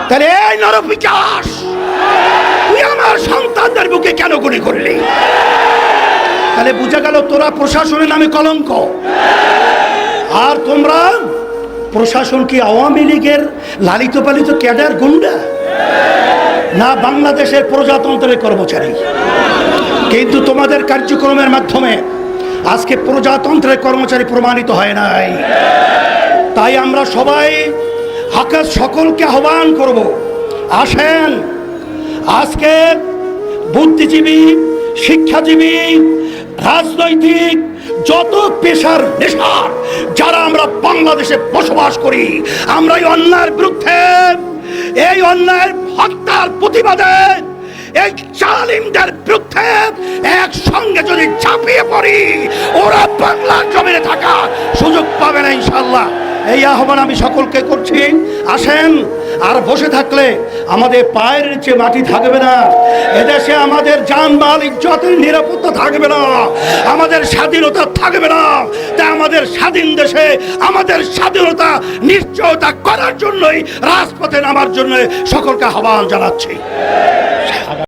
তাহলে এই নরপিশাচ, তুই আমার সন্তানদের বুকে কেন গুলি করলি? তাহলে বুঝা গেল তোরা প্রশাসনের নামে কলঙ্ক। আর তোমরা প্রশাসন কি আওয়ামী লীগের লালিত পালিত ক্যাডার গুন্ডা, না বাংলাদেশের প্রজাতন্ত্রের কর্মচারী? কিন্তু তোমাদের কার্যক্রমের মাধ্যমে আজকে প্রজাতন্ত্রের কর্মচারী প্রমাণিত হয় নাই। তাই আমরা সবাই আকাশ সকলকে আহ্বান করব, আসেন আজকে বুদ্ধিজীবী, শিক্ষাজীবী, রাজনৈতিক যত পেশার নেশার যারা আমরা বাংলাদেশে বসবাস করি, আমরা এই অন্যায়ের বিরুদ্ধে, এই অন্যায়ের হত্যার প্রতিবাদে, এই জালিমদের বিরুদ্ধে একসঙ্গে যদি ঝাঁপিয়ে পড়ি, ওরা বাংলার জমিনে থাকার সুযোগ পাবে না ইনশাল্লাহ। এই আহ্বান আমি সকলকে করছি, আসেন। আর বসে থাকলে আমাদের পায়ের নিচে মাটি থাকবে না, এদেশে আমাদের জানমাল ইজ্জতের নিরাপত্তা থাকবে না, আমাদের স্বাধীনতা থাকবে না। তাই আমাদের স্বাধীন দেশে আমাদের স্বাধীনতা নিশ্চয়তা করার জন্যই রাজপথে নামার জন্য সকলকে আহ্বান জানাচ্ছি।